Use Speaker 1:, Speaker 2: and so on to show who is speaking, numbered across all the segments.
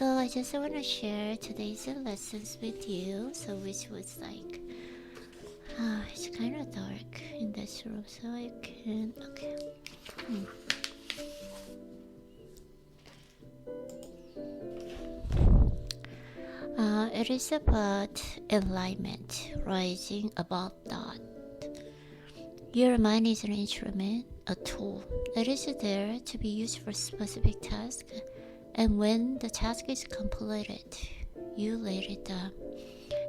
Speaker 1: So I just want to share today's lessons with you. So which was like, it's kind of dark in this room, so I can. Okay. Hmm. It is about enlightenment, rising above thought. Your mind is an instrument, a tool. It is there to be used for specific tasks, and when the task is completed, you lay it down.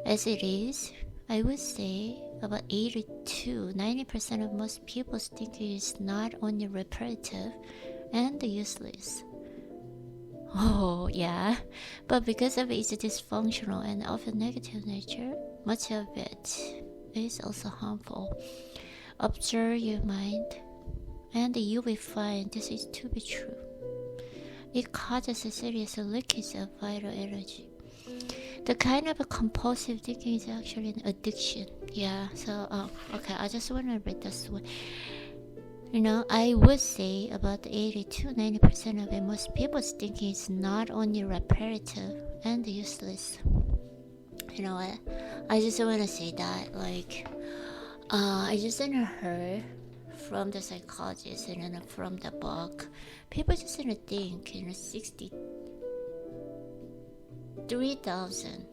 Speaker 1: As it is, I would say about 80 to 90% of most people's thinking is not only repetitive and useless. Oh, yeah, but because of its dysfunctional and often negative nature, much of it is also harmful. Observe your mind, and you will find this is to be true. It causes a serious leakage of vital energy. The kind of a compulsive thinking is actually an addiction. Yeah, so, okay, I just want to read this one. I would say about 80 to 90% of it, most people's thinking is not only repetitive and useless. You know what? I just want to say that, like, I just heard from the psychologist and from the book, people just think, 63,000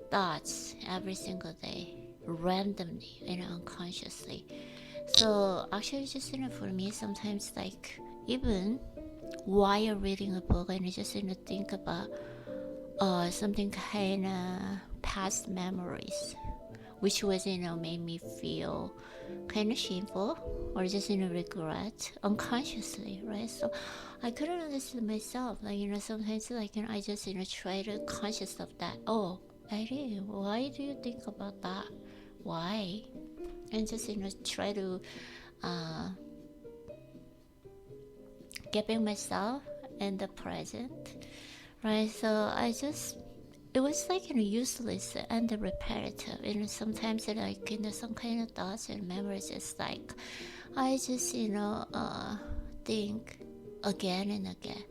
Speaker 1: thoughts every single day, randomly, unconsciously. So actually, just for me, sometimes like even while reading a book, and just think about something kind of past memories, which was made me feel kind of shameful or just regret unconsciously, right? So I couldn't understand myself, like sometimes like I just try to conscious of that. Oh, Irene, why do you think about that? Why? And just try to get back myself in the present, right? So it was like useless and repetitive. Sometimes like some kind of thoughts and memories. It's like I just think again and again.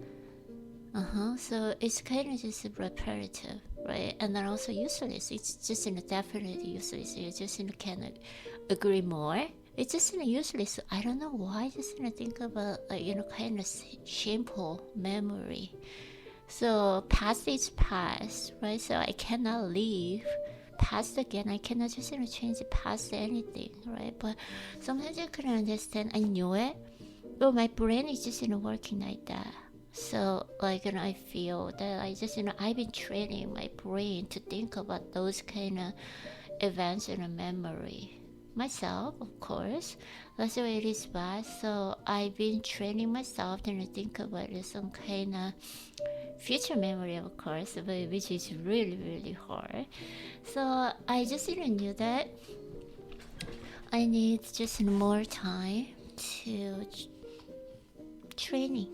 Speaker 1: So it's kind of just repetitive, right? And then also useless. It's just definitely useless. You just cannot agree more. It's just useless. I don't know why. I just think about like kind of shameful memory. So past is past, right? So I cannot leave past again. I cannot just change past anything, right? But sometimes I couldn't understand. I knew it, but my brain is just working like that. So like I feel that I just I've been training my brain to think about those kind of events in a memory myself, of course. That's the way it is bad. So I've been training myself to think about some kind of future memory, of course, but which is really really hard. So I just knew that I need just more time to training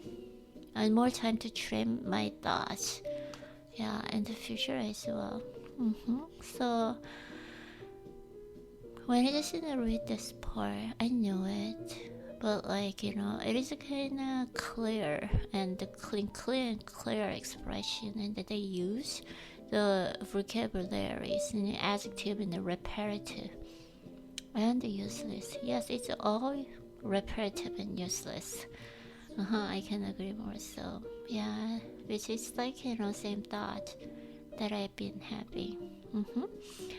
Speaker 1: and more time to train my thoughts, yeah, in the future as well. So when I just read this part, I know it, but like it is a kind of clear and the clear expression, and that they use the vocabularies and the adjective and the repetitive and the useless. Yes, it's all repetitive and useless. I can agree more. So yeah, which is like same thought that I've been having.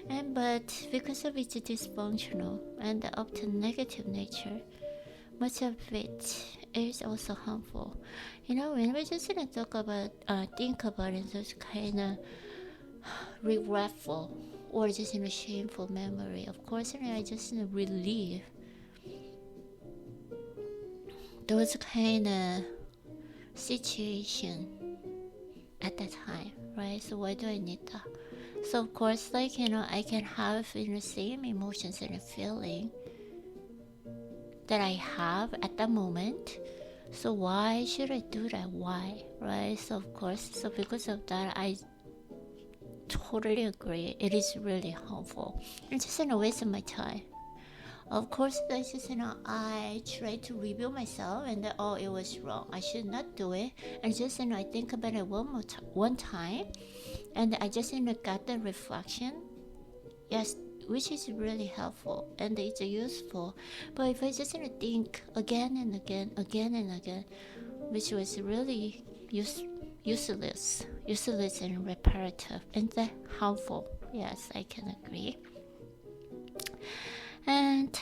Speaker 1: And but because of its dysfunctional and often negative nature, much of it is also harmful. When we just talk about think about it, those kind of regretful or just shameful memory. Of course, I just relieve those kind of situation at that time, right? So why do I need that? So of course, like I can have same emotions and feeling that I have at the moment. So why should I do that? Why, right? So of course, so because of that, I totally agree. It is really harmful. It's just a waste of my time. Of course, that's just, I try to review myself and then, oh, it was wrong. I should not do it. And just, I think about it one time, and I just, got the reflection. Yes, which is really helpful and it's useful. But if I just, think again and again, again and again, which was really useless and repetitive and harmful. Yes, I can agree. And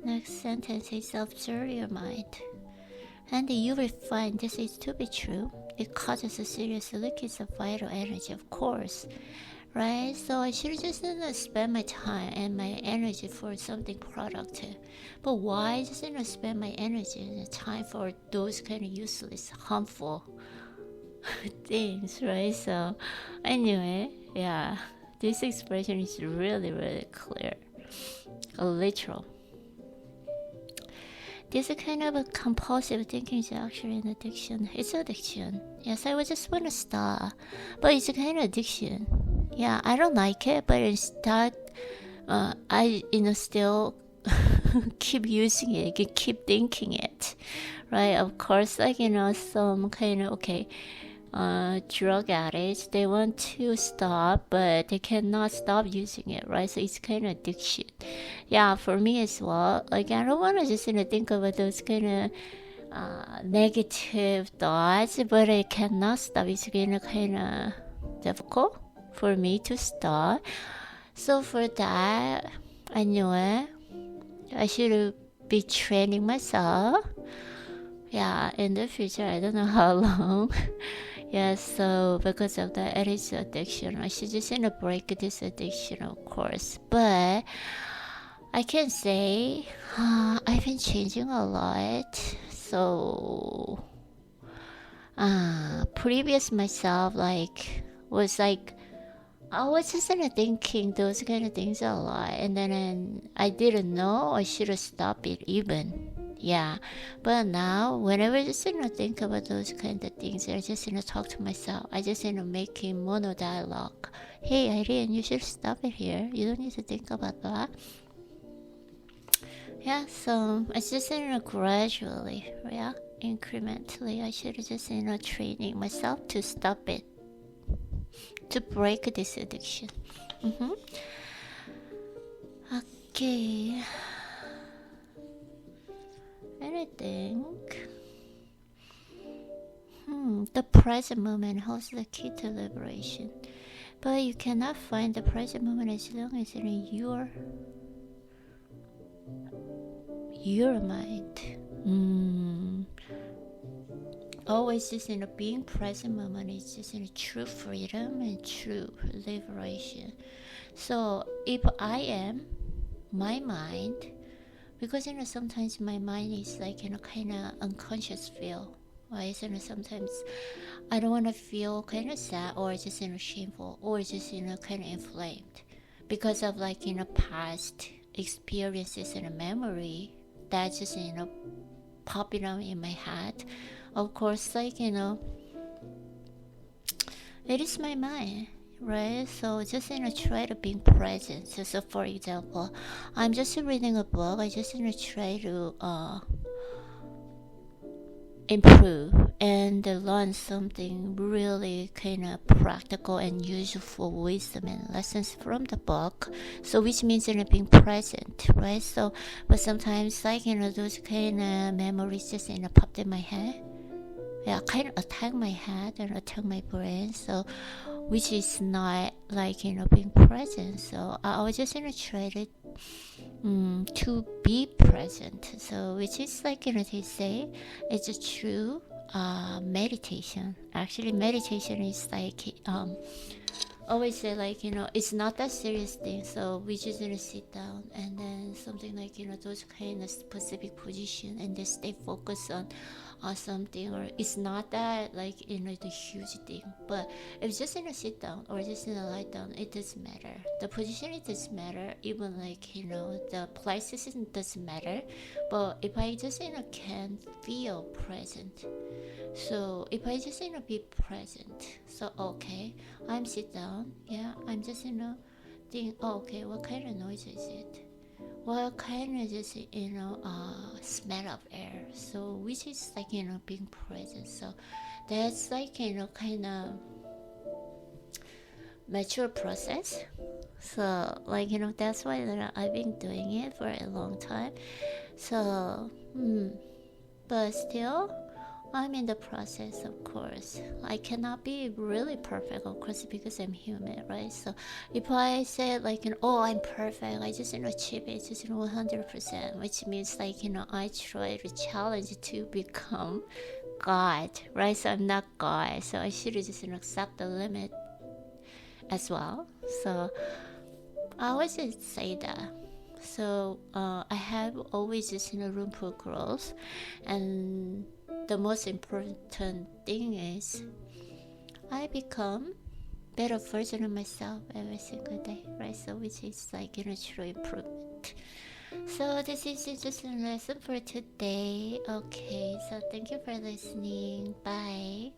Speaker 1: next sentence is observe your mind. And you will find this is to be true. It causes a serious leakage of vital energy, of course. Right? So I should just spend my time and my energy for something productive. But why just spend my energy and time for those kind of useless, harmful things, right? So anyway, yeah, this expression is really, really clear. Literal. This kind of a compulsive thinking is actually an addiction. It's addiction. Yes, I would just want to stop, but it's a kind of addiction. Yeah, I don't like it, but instead, I still keep using it, keep thinking it, right? Of course, some kind of drug addicts, they want to stop, but they cannot stop using it, right? So it's kind of addiction. Yeah, for me as well. I don't want to just think about those kind of negative thoughts, but I cannot stop. It's kind of difficult for me to stop. So for that, I knew it. I should be training myself. Yeah, in the future, I don't know how long. Yeah, so because of the it addiction, I should just break this addiction, of course. But I can say I've been changing a lot. So previous myself was I was just thinking those kind of things a lot, and then I didn't know I should have stopped it even. Yeah, but now whenever I just think about those kind of things, I just talk to myself. I just making mono dialogue. Hey Irene, you should stop it here. You don't need to think about that. Yeah, so it's just gradually, yeah, incrementally. I should just training myself to stop it, to break this addiction. Okay. And I think the present moment holds the key to liberation. But you cannot find the present moment as long as in your mind. Always just being present moment is just true freedom and true liberation. So if I am my mind, because sometimes my mind is kind of unconscious feel, right? So sometimes I don't want to feel kind of sad or just shameful or just kind of inflamed because of past experiences and a memory that just popping up in my head. Of course, it is my mind, right? So just try to be present. So for example, I'm just reading a book. I just try to improve and learn something really kind of practical and useful wisdom and lessons from the book. So which means being present, right? So but sometimes those kind of memories just popped in my head. Yeah, kind of attack my head and attack my brain. So which is not being present. So I was just try to be present. So which is they say it's a true meditation. Actually, meditation is always say it's not that serious thing. So we just sit down and then something those kind of specific position and then stay focused on something, or it's not that the huge thing. But if just sit down or just lie down, it doesn't matter. The position, it doesn't matter. Even the places, it doesn't matter. But if I just can feel present, so if I just be present, so okay, I'm sit down, yeah, I'm just think, oh, okay, what kind of noise is it? well, kind of just smell of air. So which is like being present. So that's like kind of mature process. So like that's why that I've been doing it for a long time. So but still I'm in the process, of course. I cannot be really perfect, of course, because I'm human, right? So if I say like, oh, I'm perfect, I just achieve it just 100%, which means like I try to challenge to become God, right? So I'm not God, so I should just accept the limit as well. So I always just say that. So I have always just room for growth, and the most important thing is I become better version of myself every single day, right? So which is like true improvement. So this is just a lesson for today. Okay, so thank you for listening. Bye.